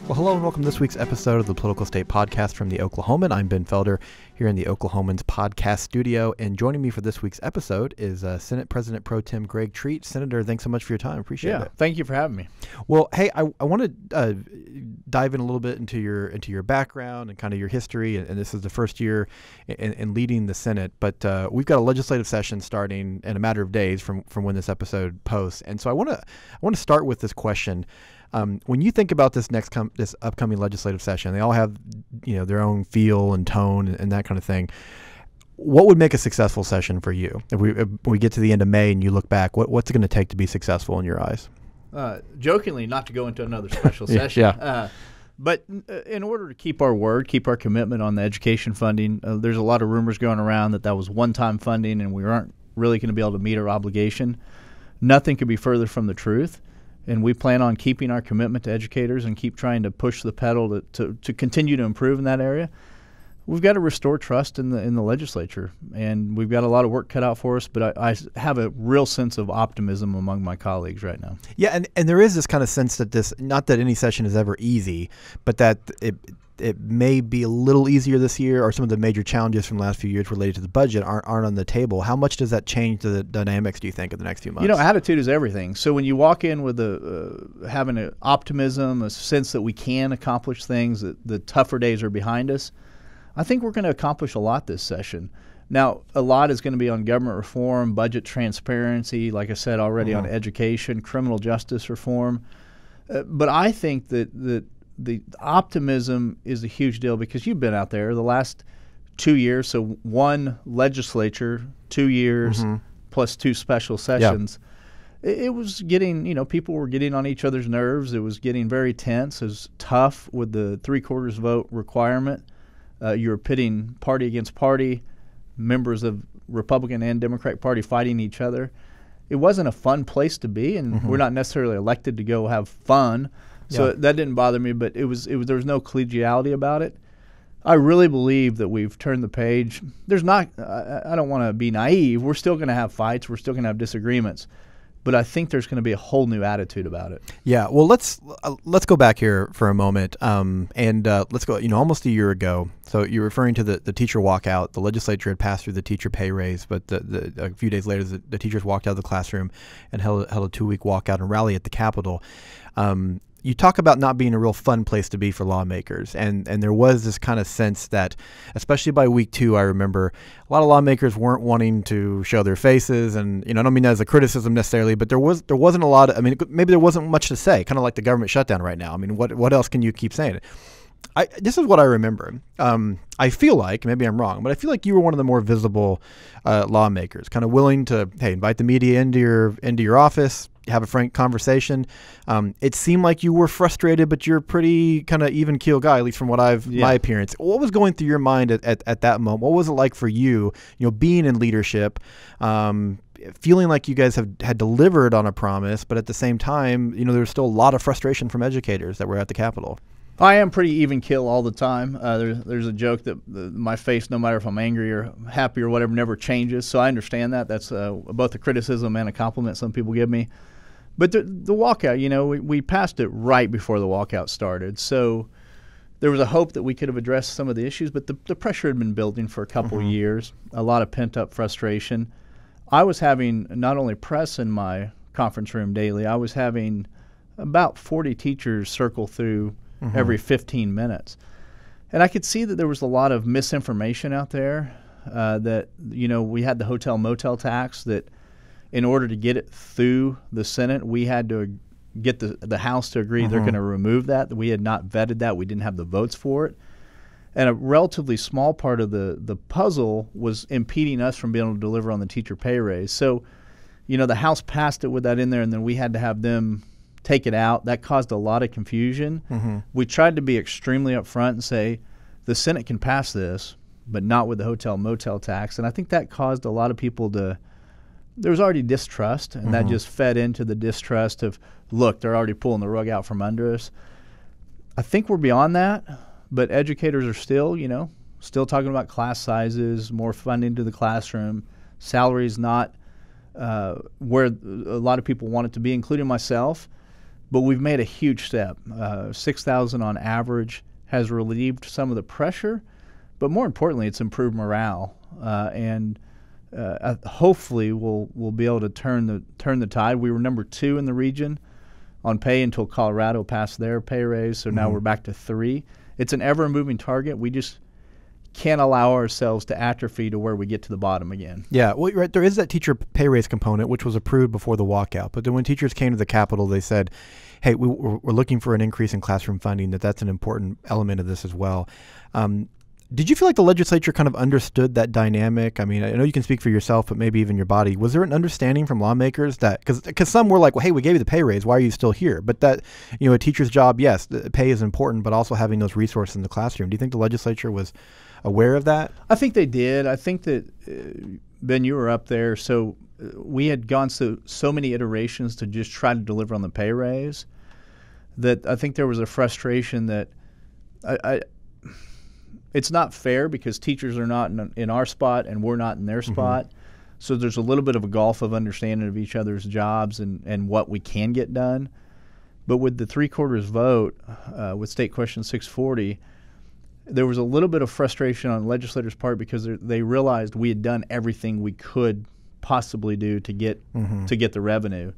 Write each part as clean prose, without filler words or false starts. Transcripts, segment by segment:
Well, hello and welcome to this week's episode of the Political State Podcast from the Oklahoman. I'm Ben Felder here in the Oklahoman's podcast studio, and joining me for this week's episode is Senate President Pro Tem Greg Treat. Senator, thanks so much for your time. Appreciate it. Thank you for having me. Well, hey, I want to dive in a little bit into your background and kind of your history, and this is the first year in leading the Senate, but we've got a legislative session starting in a matter of days from when this episode posts, and so I want to start with this question. When you think about this this upcoming legislative session, they all have, their own feel and tone and that kind of thing. What would make a successful session for you? If we get to the end of May and you look back, what's it going to take to be successful in your eyes? Jokingly, not to go into another special session. Yeah. But in order to keep our word, keep our commitment on the education funding, there's a lot of rumors going around that was one-time funding and we aren't really going to be able to meet our obligation. Nothing could be further from the truth. And we plan on keeping our commitment to educators and keep trying to push the pedal to continue to improve in that area. We've got to restore trust in the legislature, and we've got a lot of work cut out for us, but I have a real sense of optimism among my colleagues right now. Yeah, and there is this kind of sense that not that any session is ever easy, but that it may be a little easier this year, or some of the major challenges from the last few years related to the budget aren't on the table. How much does that change the dynamics, do you think, in the next few months? Attitude is everything. So when you walk in with having an optimism, a sense that we can accomplish things, that the tougher days are behind us, I think we're going to accomplish a lot this session. Now, a lot is going to be on government reform, budget transparency, like I said already, on education, criminal justice reform. But I think that the optimism is a huge deal because you've been out there the last 2 years. So one legislature, 2 years, plus two special sessions. Yeah. It was getting, people were getting on each other's nerves. It was getting very tense. It was tough with the 3/4 vote requirement. You were pitting party against party, members of Republican and Democratic Party fighting each other. It wasn't a fun place to be, and we're not necessarily elected to go have fun. So that didn't bother me, but there was no collegiality about it. I really believe that we've turned the page. I don't want to be naive. We're still going to have fights. We're still going to have disagreements. But I think there's going to be a whole new attitude about it. Yeah. Well, let's go back here for a moment, and let's go. Almost a year ago. So you're referring to the teacher walkout. The legislature had passed through the teacher pay raise, but a few days later, the teachers walked out of the classroom and held a 2-week walkout and rally at the Capitol. You talk about not being a real fun place to be for lawmakers, and there was this kind of sense that, especially by week 2, I remember a lot of lawmakers weren't wanting to show their faces, and I don't mean that as a criticism necessarily, but there wasn't a lot of, maybe there wasn't much to say, kind of like the government shutdown right now. What else can you keep saying? This is what I remember. I feel like, maybe I'm wrong, but I feel like you were one of the more visible lawmakers, kind of willing to, invite the media into your office, have a frank conversation. It seemed like you were frustrated, but you're a pretty kind of even keel guy, at least from what my appearance. What was going through your mind at that moment? What was it like for you, being in leadership, feeling like you guys had delivered on a promise, but at the same time, there was still a lot of frustration from educators that were at the Capitol? I am pretty even keel all the time. There's a joke that my face, no matter if I'm angry or happy or whatever, never changes. So I understand that. That's both a criticism and a compliment some people give me. But the walkout, we passed it right before the walkout started. So there was a hope that we could have addressed some of the issues, but the pressure had been building for a couple of years, a lot of pent-up frustration. I was having not only press in my conference room daily, I was having about 40 teachers circle through every 15 minutes. And I could see that there was a lot of misinformation out there, that, we had the hotel motel tax, that in order to get it through the Senate, we had to get the House to agree they're going to remove that we had not vetted that. We didn't have the votes for it. And a relatively small part of the puzzle was impeding us from being able to deliver on the teacher pay raise. So, the House passed it with that in there, and then we had to have them take it out. That caused a lot of confusion. We tried to be extremely upfront and say the Senate can pass this, but not with the hotel motel tax. And I think that caused a lot of people there was already distrust, and that just fed into the distrust of, look, they're already pulling the rug out from under us. I think we're beyond that, but educators are still talking about class sizes, more funding to the classroom, salaries not where a lot of people want it to be, including myself. but we've made a huge step. 6,000 on average has relieved some of the pressure, but more importantly, it's improved morale, and hopefully we'll be able to turn the tide. We were number 2 in the region on pay until Colorado passed their pay raise, so now we're back to 3. It's an ever-moving target. We just can't allow ourselves to atrophy to where we get to the bottom again. Yeah, well, right, there is that teacher pay raise component, which was approved before the walkout. But then when teachers came to the Capitol, they said, hey, we're looking for an increase in classroom funding, that's an important element of this as well. Did you feel like the legislature kind of understood that dynamic? I mean, I know you can speak for yourself, but maybe even your body. Was there an understanding from lawmakers that, because some were like, well, hey, we gave you the pay raise, why are you still here? But that, a teacher's job, yes, the pay is important, but also having those resources in the classroom. Do you think the legislature was aware of that? I think they did. I think that, Ben, you were up there, so we had gone so many iterations to just try to deliver on the pay raise that I think there was a frustration that it's not fair because teachers are not in our spot and we're not in their spot. So there's a little bit of a gulf of understanding of each other's jobs and what we can get done. But with the 3/4 vote, with State Question 640, there was a little bit of frustration on legislators' part because they realized we had done everything we could possibly do to get the revenue.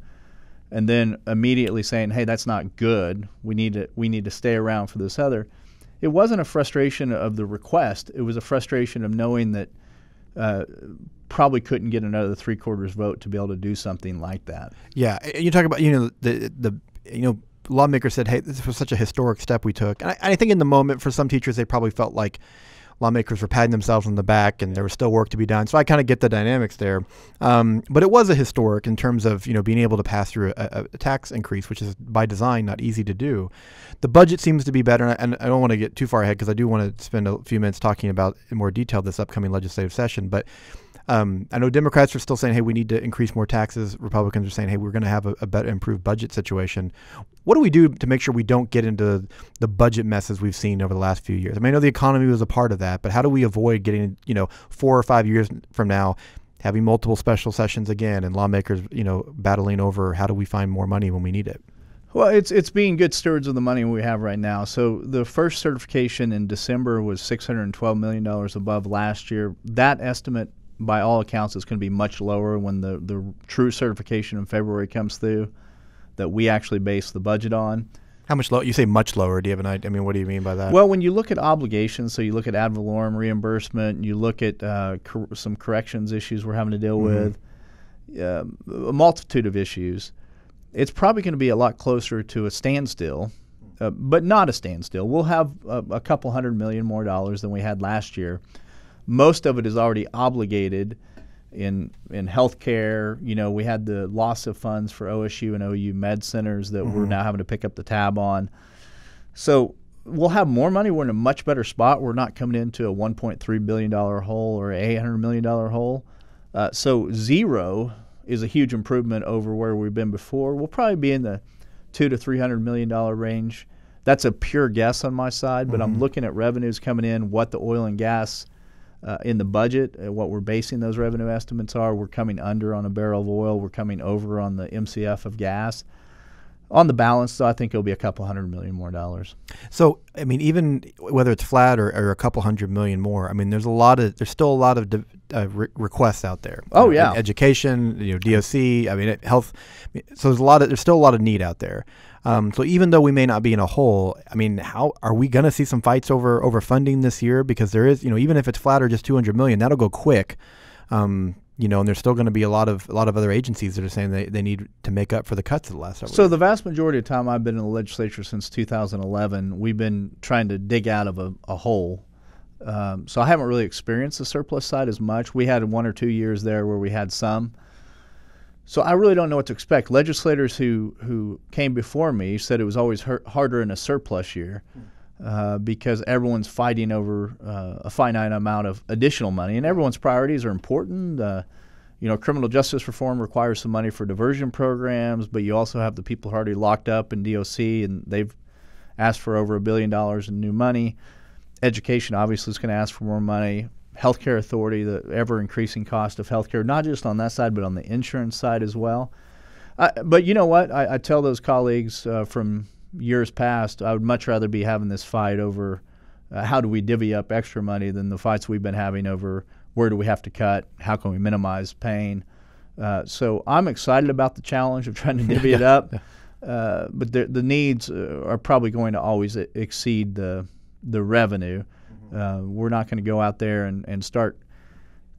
And then immediately saying, hey, that's not good. We need to stay around for this other. It wasn't a frustration of the request. It was a frustration of knowing that probably couldn't get another 3/4 vote to be able to do something like that. Yeah, you talk about the lawmakers said, hey, this was such a historic step we took. And I think in the moment for some teachers they probably felt like lawmakers were patting themselves on the back and there was still work to be done. So I kind of get the dynamics there. But it was a historic in terms of being able to pass through a tax increase, which is by design not easy to do. The budget seems to be better, and I don't want to get too far ahead because I do want to spend a few minutes talking about in more detail this upcoming legislative session. But I know Democrats are still saying, hey, we need to increase more taxes. Republicans are saying, hey, we're going to have a better improved budget situation. What do we do to make sure we don't get into the budget messes we've seen over the last few years? I mean, I know the economy was a part of that, but how do we avoid getting, 4 or 5 years from now, having multiple special sessions again and lawmakers, battling over how do we find more money when we need it? Well, it's being good stewards of the money we have right now. So the first certification in December was $612 million above last year. That estimate, by all accounts, is going to be much lower when the true certification in February comes through that we actually base the budget on. How much lower? You say much lower. Do you have an idea? I mean, what do you mean by that? Well, when you look at obligations, so you look at ad valorem reimbursement, you look at some corrections issues we're having to deal with, a multitude of issues, it's probably going to be a lot closer to a standstill, but not a standstill. We'll have a couple $100 million more than we had last year. Most of it is already obligated in healthcare. We had the loss of funds for OSU and OU med centers that we're now having to pick up the tab on. So we'll have more money. We're in a much better spot. We're not coming into a $1.3 billion hole or a $800 million hole. So zero is a huge improvement over where we've been before. We'll probably be in the $200 to $300 million range. That's a pure guess on my side, but I'm looking at revenues coming in, what the oil and gas in the budget, what we're basing those revenue estimates are. We're coming under on a barrel of oil. We're coming over on the MCF of gas. On the balance, though, I think it'll be a couple $100 million more. So, I mean, even whether it's flat or a couple $100 million more, I mean, there's still a lot of requests out there. Oh, yeah. Education, DOC, I mean, health. So there's still a lot of need out there. So even though we may not be in a hole, I mean, how are we going to see some fights over funding this year? Because there is, even if it's flat or just $200 million, that'll go quick. And there's still going to be a lot of other agencies that are saying they need to make up for the cuts of the last several years. So the vast majority of time I've been in the legislature since 2011, we've been trying to dig out of a hole. So I haven't really experienced the surplus side as much. We had 1 or 2 years there where we had some. So I really don't know what to expect. Legislators who came before me said it was always harder in a surplus year because everyone's fighting over a finite amount of additional money, and everyone's priorities are important. Criminal justice reform requires some money for diversion programs, but you also have the people who are already locked up in DOC, and they've asked for over $1 billion in new money. Education obviously is going to ask for more money. Healthcare authority, the ever-increasing cost of healthcare, not just on that side, but on the insurance side as well. But you know what? I tell those colleagues from years past, I would much rather be having this fight over how do we divvy up extra money than the fights we've been having over where do we have to cut, how can we minimize pain. So I'm excited about the challenge of trying to divvy it up, but the needs are probably going to always exceed the revenue. We're not going to go out there and start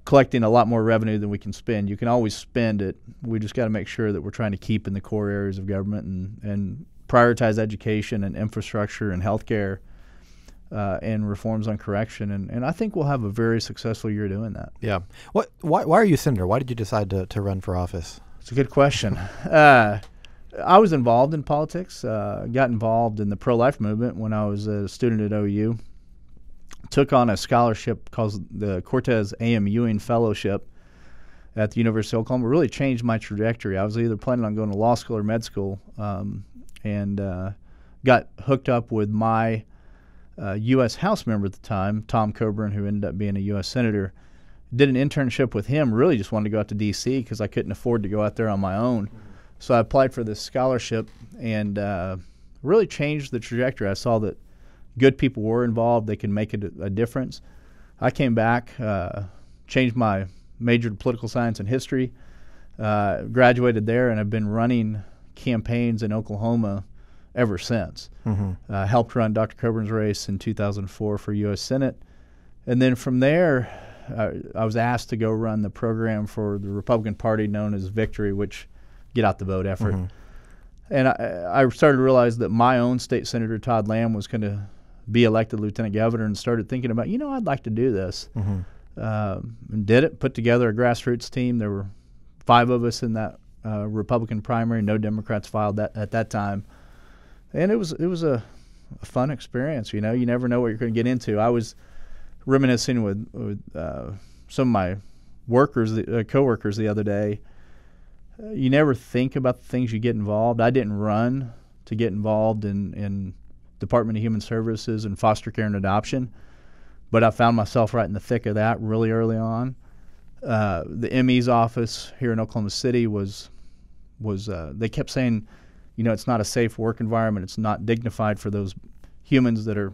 collecting a lot more revenue than we can spend. You can always spend it. We just got to make sure that we're trying to keep in the core areas of government and prioritize education and infrastructure and healthcare and reforms on correction. And I think we'll have a very successful year doing that. Yeah. Why are you a senator? Why did you decide to run for office? It's a good question. I was involved in politics, got involved in the pro-life movement when I was a student at OU. Took on a scholarship called the Cortez A.M. Ewing Fellowship at the University of Oklahoma. It really changed my trajectory. I was either planning on going to law school or med school, and got hooked up with my U.S. House member at the time, Tom Coburn, who ended up being a U.S. Senator. Did an internship with him, really just wanted to go out to D.C. because I couldn't afford to go out there on my own. So I applied for this scholarship and really changed the trajectory. I saw that good people were involved. They could make a difference. I came back, changed my major to political science and history, graduated there, and have been running campaigns in Oklahoma ever since. Helped run Dr. Coburn's race in 2004 for U.S. Senate. And then from there, I was asked to go run the program for the Republican Party known as Victory, which get out the vote effort. And I started to realize that my own state senator, Todd Lamb, was going to be elected lieutenant governor, and started thinking about, I'd like to do this. And did it, put together a grassroots team. There were 5 of us in that Republican primary. No Democrats filed that at that time. And it was a fun experience. You never know what you're going to get into. I was reminiscing with some of my coworkers the other day. You never think about the things you get involved. I didn't run to get involved in Department of Human Services and foster care and adoption, but I found myself right in the thick of that really early on. The ME's office here in Oklahoma City was they kept saying, it's not a safe work environment. It's not dignified for those humans that are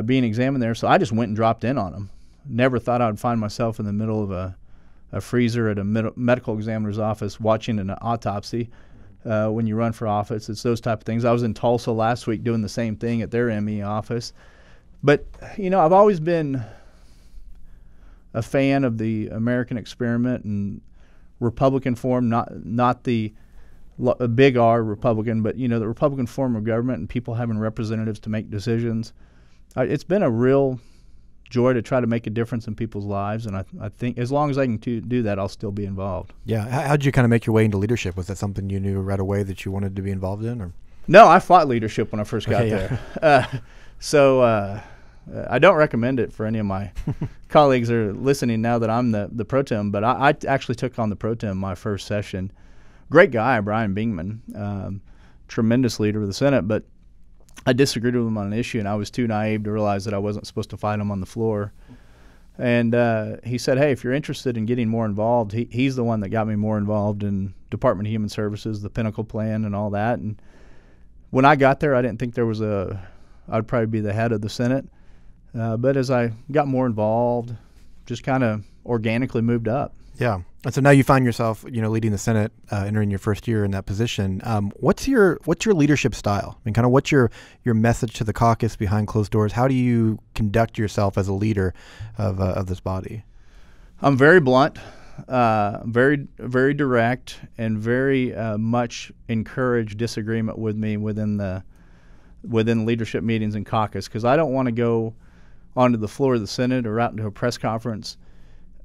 being examined there. So I just went and dropped in on them. Never thought I would find myself in the middle of a freezer at a medical examiner's office watching an autopsy. When you run for office, it's those type of things. I was in Tulsa last week doing the same thing at their ME office. But, I've always been a fan of the American experiment and Republican form, not the big R Republican, but, the Republican form of government and people having representatives to make decisions. It's been a real joy to try to make a difference in people's lives, and I think as long as I can do that, I'll still be involved. Yeah. How did you kind of make your way into leadership? Was that something you knew right away that you wanted to be involved in? Or? No, I fought leadership when I first got there. I don't recommend it for any of my colleagues that are listening now that I'm the pro tem, but I actually took on the pro tem my first session. Great guy, Brian Bingman, tremendous leader of the Senate, but I disagreed with him on an issue, and I was too naive to realize that I wasn't supposed to fight him on the floor. And he said, hey, if you're interested in getting more involved, he's the one that got me more involved in Department of Human Services, the Pinnacle Plan, and all that. And when I got there, I didn't think I'd probably be the head of the Senate. But as I got more involved, just kind of organically moved up. Yeah. And so now you find yourself, leading the Senate, entering your first year in that position. What's your leadership style? I mean, kind of what's your message to the caucus behind closed doors? How do you conduct yourself as a leader of this body? I'm very blunt, very, very direct, and very much encourage disagreement with me within leadership meetings and caucus, because I don't want to go onto the floor of the Senate or out into a press conference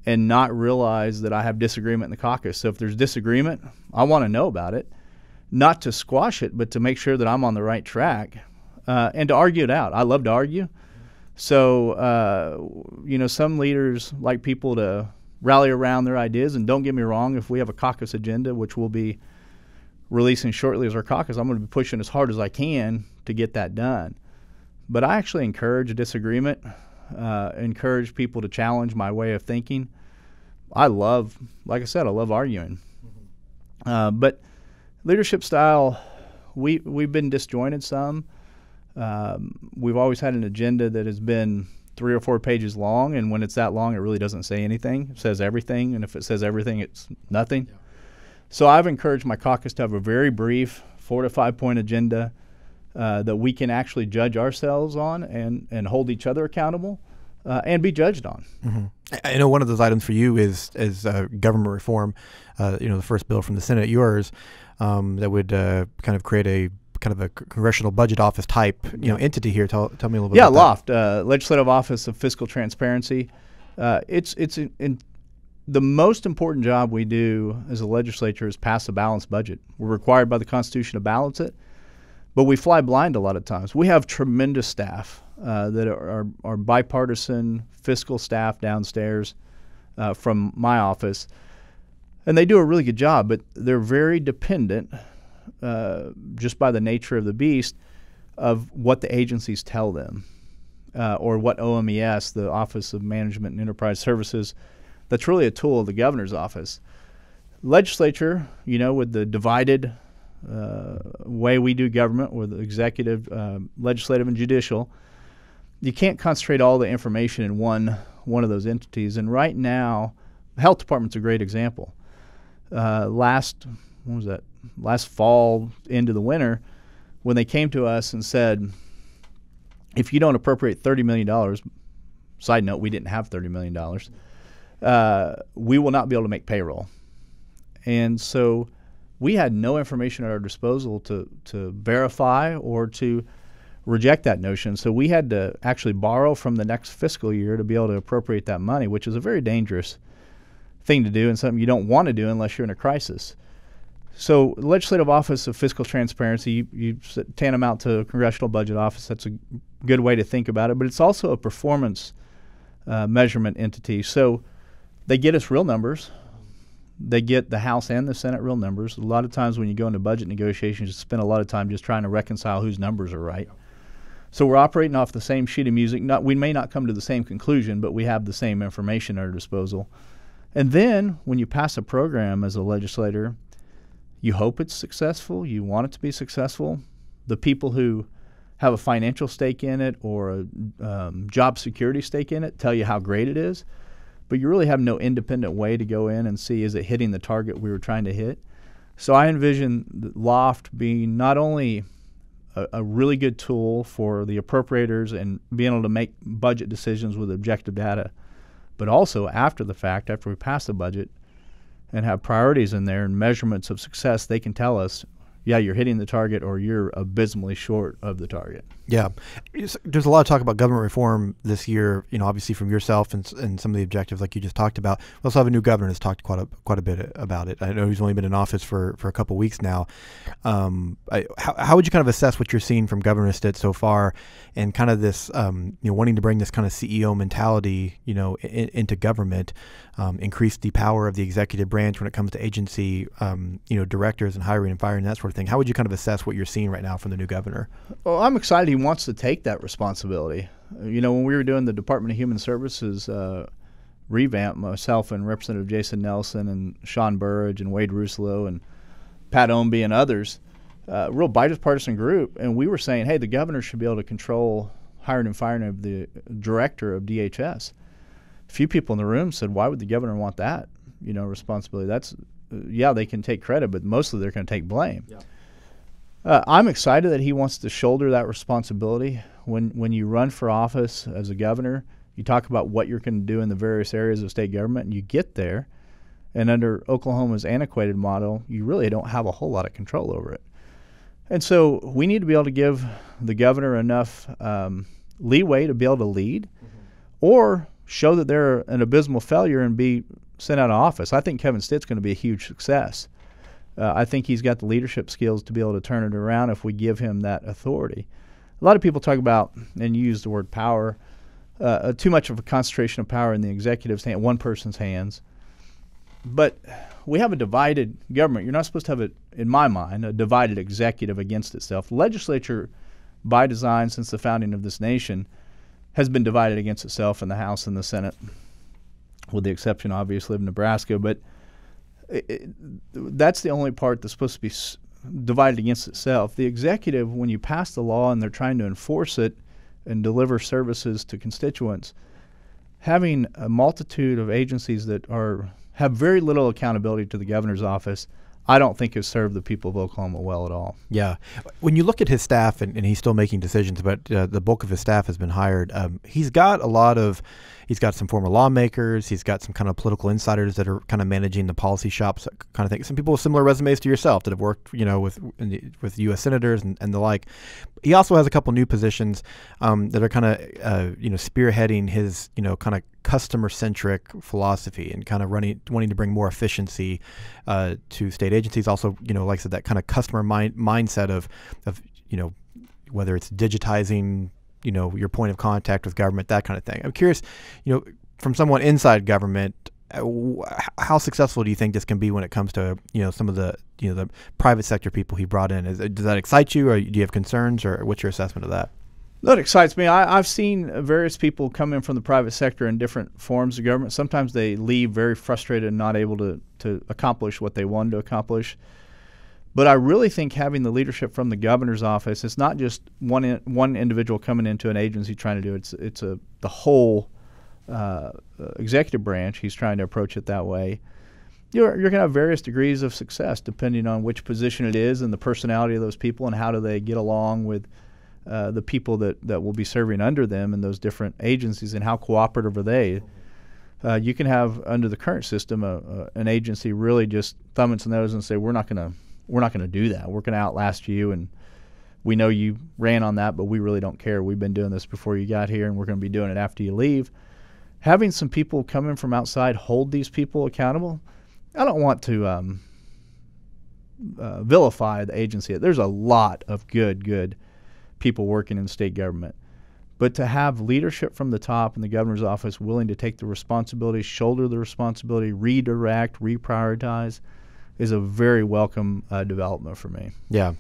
and not realize that I have disagreement in the caucus. So if there's disagreement, I want to know about it, not to squash it, but to make sure that I'm on the right track and to argue it out. I love to argue. So, some leaders like people to rally around their ideas. And don't get me wrong, if we have a caucus agenda, which we'll be releasing shortly as our caucus, I'm going to be pushing as hard as I can to get that done. But I actually encourage disagreement, encourage people to challenge my way of thinking. Like I said, I love arguing. But Leadership style, we've been disjointed some. We've always had an agenda that has been 3 or 4 pages long, and when it's that long, it really doesn't say anything. It says everything, and if it says everything, it's nothing. Yeah. So I've encouraged my caucus to have a very brief 4 to 5 point agenda that we can actually judge ourselves on and hold each other accountable and be judged on. Mm-hmm. I know one of those items for you is government reform. The first bill from the Senate, yours, that would kind of create a kind of a congressional budget office type entity here. Tell me a little bit. Yeah, about LOFT, Legislative Office of Fiscal Transparency. It's the most important job we do as a legislature is pass a balanced budget. We're required by the Constitution to balance it, but we fly blind a lot of times. We have tremendous staff that are bipartisan fiscal staff downstairs from my office, and they do a really good job, but they're very dependent, just by the nature of the beast, of what the agencies tell them, or what OMES, the Office of Management and Enterprise Services, that's really a tool of the governor's office. Legislature, with the divided way we do government, with executive, legislative, and judicial, you can't concentrate all the information in one of those entities. And right now, the health department's a great example. Last fall into the winter, when they came to us and said, if you don't appropriate $30 million, side note, we didn't have $30 million, we will not be able to make payroll. And so we had no information at our disposal to verify or to reject that notion. So we had to actually borrow from the next fiscal year to be able to appropriate that money, which is a very dangerous thing to do and something you don't want to do unless you're in a crisis. So Legislative Office of Fiscal Transparency, you tantamount to a Congressional Budget Office. That's a good way to think about it. But it's also a performance measurement entity. So they get us real numbers. They get the House and the Senate real numbers. A lot of times when you go into budget negotiations, you spend a lot of time just trying to reconcile whose numbers are right. So we're operating off the same sheet of music. We may not come to the same conclusion, but we have the same information at our disposal. And then when you pass a program as a legislator, you hope it's successful. You want it to be successful. The people who have a financial stake in it or a job security stake in it tell you how great it is. But you really have no independent way to go in and see, is it hitting the target we were trying to hit? So I envision the LOFT being not only a really good tool for the appropriators and being able to make budget decisions with objective data, but also after the fact, after we pass the budget and have priorities in there and measurements of success, they can tell us, yeah, you're hitting the target or you're abysmally short of the target. Yeah. There's a lot of talk about government reform this year, obviously from yourself and some of the objectives like you just talked about. We also have a new governor that's talked quite a bit about it. I know he's only been in office for a couple of weeks now. How would you kind of assess what you're seeing from Governor Stitt so far and kind of this, wanting to bring this kind of CEO mentality, into government, increase the power of the executive branch when it comes to agency, directors and hiring and firing, that sort of thing. How would you kind of assess what you're seeing right now from the new governor? Well, I'm excited he wants to take that responsibility. When we were doing the Department of Human Services revamp, myself and Representative Jason Nelson and Sean Burridge and Wade Russelo and Pat Ombie and others, real bipartisan group, and we were saying, hey, the governor should be able to control hiring and firing of the director of DHS. A few people in the room said, why would the governor want that, responsibility? That's, they can take credit, but mostly they're going to take blame. Yeah. I'm excited that he wants to shoulder that responsibility. When you run for office as a governor, you talk about what you're going to do in the various areas of state government, and you get there, and under Oklahoma's antiquated model, you really don't have a whole lot of control over it. And so we need to be able to give the governor enough leeway to be able to lead, or show that they're an abysmal failure and be sent out of office. I think Kevin Stitt's going to be a huge success. I think he's got the leadership skills to be able to turn it around if we give him that authority. A lot of people talk about, and use the word power, too much of a concentration of power in the executive's hand, one person's hands. But we have a divided government. You're not supposed to have, in my mind, a divided executive against itself. The legislature, by design since the founding of this nation, has been divided against itself in the House and the Senate, with the exception, obviously, of Nebraska. But that's the only part that's supposed to be divided against itself. The executive, when you pass the law and they're trying to enforce it and deliver services to constituents, having a multitude of agencies that have very little accountability to the governor's office, I don't think has served the people of Oklahoma well at all. Yeah. When you look at his staff, and he's still making decisions, but the bulk of his staff has been hired, he's got some former lawmakers, he's got some kind of political insiders that are kind of managing the policy shops kind of thing. Some people with similar resumes to yourself that have worked, with U.S. senators and the like. He also has a couple new positions that are kind of, spearheading his, kind of customer-centric philosophy and kind of wanting to bring more efficiency to state agencies. Also, like I said, that kind of customer mindset of whether it's digitizing, your point of contact with government, that kind of thing. I'm curious, from someone inside government, how successful do you think this can be when it comes to, some of the, the private sector people he brought in? Does that excite you, or do you have concerns, or what's your assessment of that? That excites me. I've seen various people come in from the private sector in different forms of government. Sometimes they leave very frustrated and not able to accomplish what they wanted to accomplish. But I really think having the leadership from the governor's office, it's not just one individual coming into an agency trying to do it. It's the whole executive branch. He's trying to approach it that way. You're going to have various degrees of success depending on which position it is and the personality of those people and how do they get along with the people that will be serving under them in those different agencies and how cooperative are they. You can have, under the current system, an agency really just thumb its nose and say, we're not going to do that. We're going to outlast you, and we know you ran on that, but we really don't care. We've been doing this before you got here, and we're going to be doing it after you leave. Having some people coming from outside hold these people accountable. I don't want to vilify the agency. There's a lot of good people working in state government. But to have leadership from the top in the governor's office willing to take the responsibility, shoulder the responsibility, redirect, reprioritize, is a very welcome development for me. Yeah.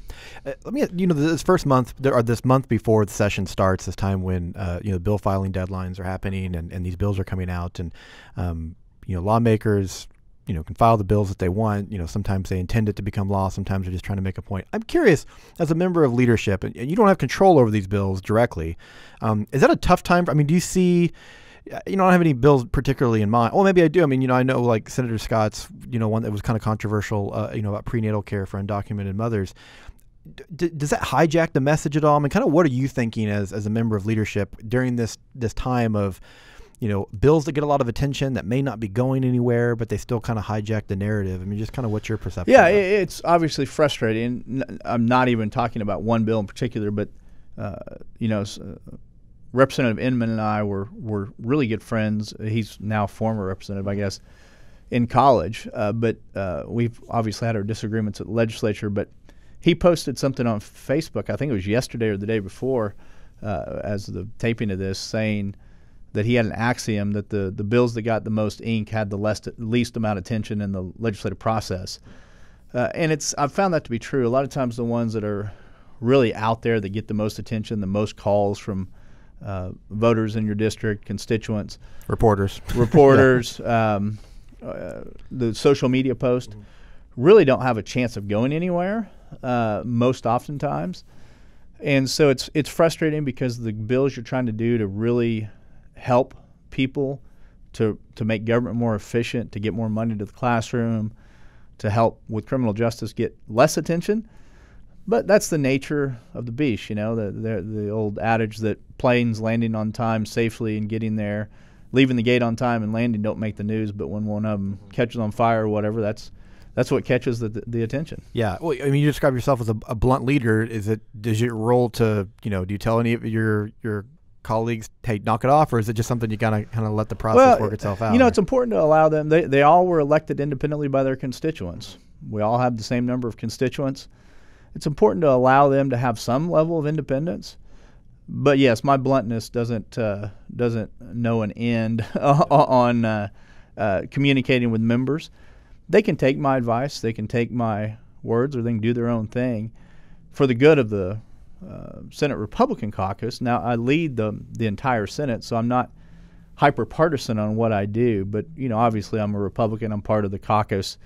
Let me, this first month, or this month before the session starts, this time when, bill filing deadlines are happening and these bills are coming out, and, lawmakers, can file the bills that they want. Sometimes they intend it to become law. Sometimes they're just trying to make a point. I'm curious, as a member of leadership, and you don't have control over these bills directly, is that a tough time? Do you see, I don't have any bills particularly in mind. Well, maybe I do. I know like Senator Scott's, one that was kind of controversial, about prenatal care for undocumented mothers. Does that hijack the message at all? Kind of what are you thinking as a member of leadership during this time of, bills that get a lot of attention that may not be going anywhere, but they still kind of hijack the narrative? Just kind of what's your perception? Yeah, it's obviously frustrating. I'm not even talking about one bill in particular, but, Representative Inman and I were really good friends. He's now a former representative, I guess, in college. But we've obviously had our disagreements at the legislature. But he posted something on Facebook, I think it was yesterday or the day before, as the taping of this, saying that he had an axiom that the bills that got the most ink had the least amount of attention in the legislative process. And I've found that to be true. A lot of times the ones that are really out there that get the most attention, the most calls from voters in your district, constituents, reporters, the social media post, really don't have a chance of going anywhere most oftentimes. And so it's frustrating because the bills you're trying to do to really help people to make government more efficient, to get more money to the classroom, to help with criminal justice get less attention. But that's the nature of the beast, the old adage that planes landing on time safely and getting there, leaving the gate on time and landing don't make the news, but when one of them catches on fire or whatever, that's what catches the attention. Yeah. Well, you describe yourself as a blunt leader. Is your role to, do you tell any of your colleagues, hey, knock it off, or is it just something you kind of let the process work itself out? It's important to allow them. They all were elected independently by their constituents. We all have the same number of constituents. It's important to allow them to have some level of independence. But yes, my bluntness doesn't know an end on communicating with members. They can take my advice, they can take my words, or they can do their own thing for the good of the Senate Republican caucus. Now, I lead the entire Senate, so I'm not hyper partisan on what I do. But obviously, I'm a Republican. I'm part of the caucus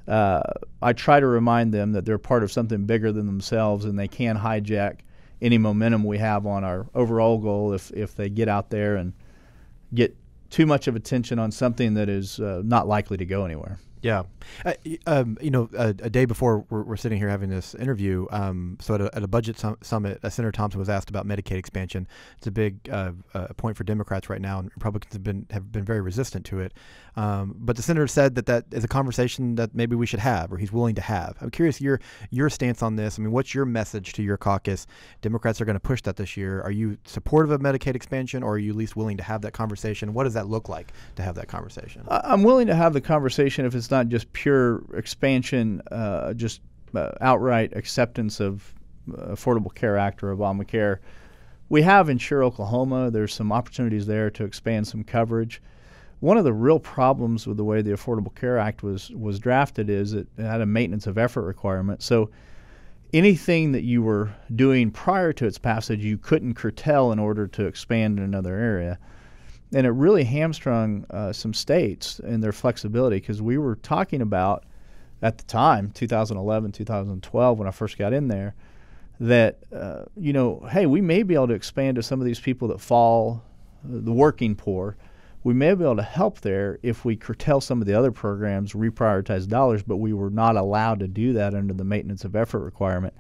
I try to remind them that they're part of something bigger than themselves, and they can hijack any momentum we have on our overall goal if they get out there and get too much of attention on something that is not likely to go anywhere. Yeah. A day before we're sitting here having this interview, so at a budget summit, Senator Thompson was asked about Medicaid expansion. It's a big point for Democrats right now, and Republicans have been very resistant to it. But the senator said that is a conversation that maybe we should have, or he's willing to have. I'm curious your stance on this. I mean, what's your message to your caucus? Democrats are going to push that this year. Are you supportive of Medicaid expansion, or are you at least willing to have that conversation? What does that look like to have that conversation? I'm willing to have the conversation if it's not just pure expansion, outright acceptance of Affordable Care Act or Obamacare. We have Insure Oklahoma. There's some opportunities there to expand some coverage. One of the real problems with the way the Affordable Care Act was drafted is it had a maintenance of effort requirement. So anything that you were doing prior to its passage, you couldn't curtail in order to expand in another area. And it really hamstrung some states in their flexibility, because we were talking about, at the time, 2011, 2012, when I first got in there, that, hey, we may be able to expand to some of these people that fall, the working poor. We may be able to help there if we curtail some of the other programs, reprioritize dollars, but we were not allowed to do that under the maintenance of effort requirement.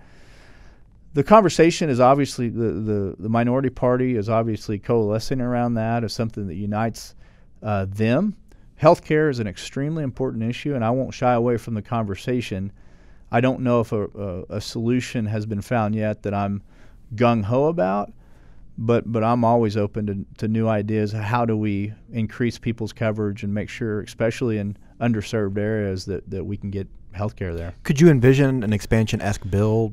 The conversation is obviously, the minority party is obviously coalescing around that as something that unites them. Healthcare is an extremely important issue, and I won't shy away from the conversation. I don't know if a solution has been found yet that I'm gung-ho about, but I'm always open to new ideas. How do we increase people's coverage and make sure, especially in underserved areas, that we can get healthcare there? Could you envision an expansion-esque bill?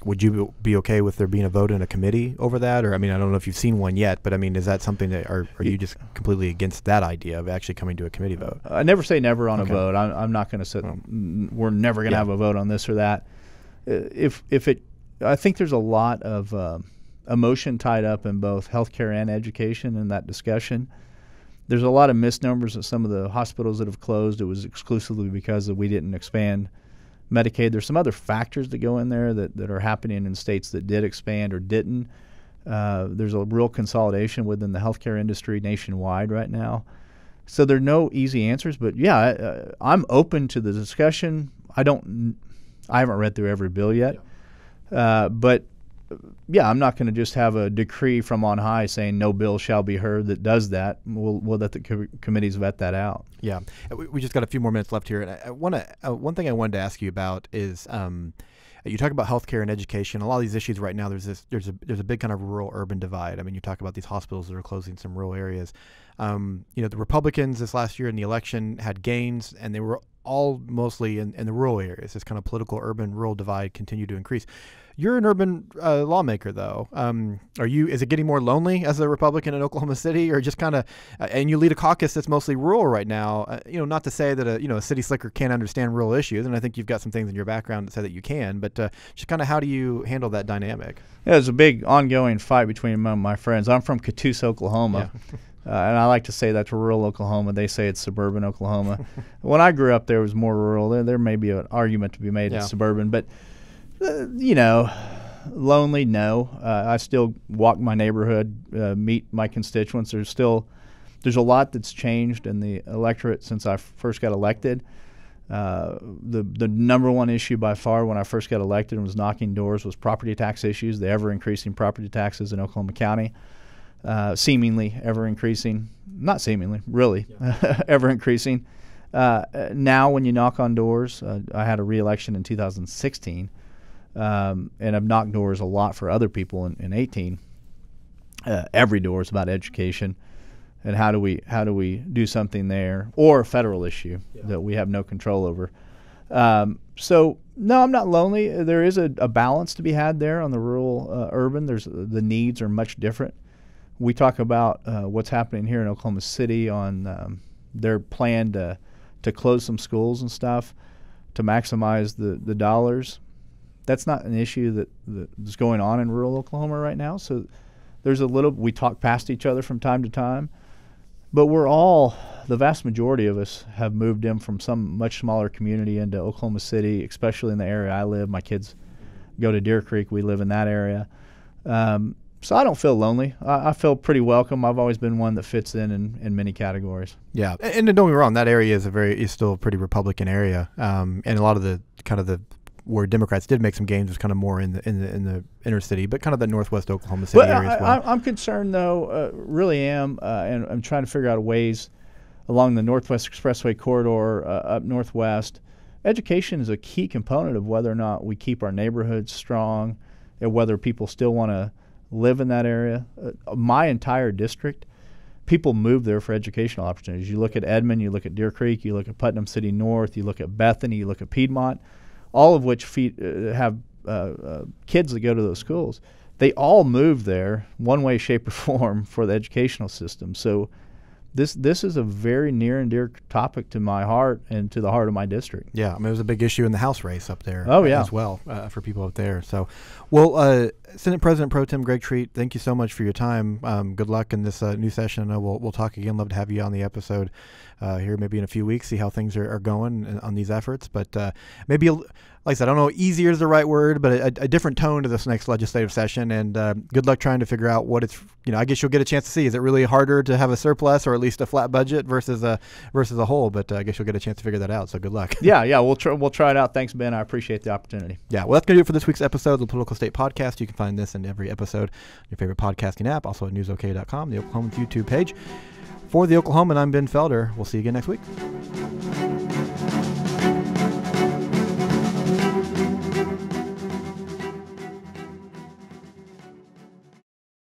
Would you be okay with there being a vote in a committee over that? Or, I mean, I don't know if you've seen one yet, but I mean, is that something that, are you just completely against that idea of actually coming to a committee vote? I never say never on a vote. I'm not going to say we're never going to have a vote on this or that. I think there's a lot of emotion tied up in both healthcare and education in that discussion. There's a lot of misnomers at some of the hospitals that have closed. It was exclusively because we didn't expand Medicaid. There's some other factors that go in there that are happening in states that did expand or didn't. There's a real consolidation within the healthcare industry nationwide right now. So there are no easy answers, but yeah, I'm open to the discussion. I haven't read through every bill yet, but yeah, I'm not going to just have a decree from on high saying no bill shall be heard that does that. We'll let the committees vet that out. Yeah, we just got a few more minutes left here, and I want to. One thing I wanted to ask you about is you talk about healthcare and education. A lot of these issues right now, there's a big kind of rural-urban divide. I mean, you talk about these hospitals that are closing some rural areas. The Republicans this last year in the election had gains, and they were all mostly in the rural areas. This kind of political urban-rural divide continued to increase. You're an urban lawmaker, though. Is it getting more lonely as a Republican in Oklahoma City, or just kind of? And you lead a caucus that's mostly rural right now. Not to say that a city slicker can't understand rural issues, and I think you've got some things in your background that say that you can. But just kind of, how do you handle that dynamic? Yeah, there's a big ongoing fight between my friends. I'm from Catoosa, Oklahoma. Yeah. And I like to say that's rural Oklahoma. They say it's suburban Oklahoma. When I grew up, there was more rural. There may be an argument to be made it's suburban, but lonely, no. I still walk my neighborhood, meet my constituents. There's a lot that's changed in the electorate since I first got elected. The number one issue by far when I first got elected and was knocking doors was property tax issues, the ever-increasing property taxes in Oklahoma County. Seemingly ever increasing, not seemingly, really, ever increasing. Now, when you knock on doors, I had a re-election in 2016, and I've knocked doors a lot for other people in 18. Every door is about education, and how do we do something there, or a federal issue that we have no control over. So no, I'm not lonely. There is a balance to be had there on the rural urban. The needs are much different. We talk about what's happening here in Oklahoma City on their plan to close some schools and stuff to maximize the dollars. That's not an issue that's going on in rural Oklahoma right now. So we talk past each other from time to time, but we're all the vast majority of us have moved in from some much smaller community into Oklahoma City, especially in the area I live. My kids go to Deer Creek. We live in that area. So I don't feel lonely. I feel pretty welcome. I've always been one that fits in many categories. Yeah, and don't get me wrong, that area is still a pretty Republican area, and a lot of the where Democrats did make some gains was kind of more in the inner city, but kind of the northwest Oklahoma City area as well. I'm concerned though, really am, and I'm trying to figure out ways along the Northwest Expressway corridor up northwest. Education is a key component of whether or not we keep our neighborhoods strong, and whether people still want to live in that area. My entire district, people move there for educational opportunities. You look at Edmond, you look at Deer Creek, you look at Putnam City North, you look at Bethany, you look at Piedmont, all of which have kids that go to those schools. They all move there one way, shape, or form for the educational system. So this is a very near and dear topic to my heart and to the heart of my district. Yeah, I mean, it was a big issue in the House race up there as well for people up there. So, well, Senate President Pro Tem Greg Treat, thank you so much for your time. Good luck in this new session. I know we'll talk again. Love to have you on the episode here maybe in a few weeks, see how things are going on these efforts. But maybe, like I said, I don't know, easier is the right word, but a different tone to this next legislative session. And good luck trying to figure out what it's, I guess you'll get a chance to see. Is it really harder to have a surplus or at least a flat budget versus a whole? But I guess you'll get a chance to figure that out. So good luck. Yeah, we'll try it out. Thanks, Ben. I appreciate the opportunity. Yeah, well, that's going to do it for this week's episode of the Political State Podcast. You can find this in every episode, your favorite podcasting app, also at newsok.com, the Oklahoman's YouTube page. For the Oklahoman, I'm Ben Felder. We'll see you again next week.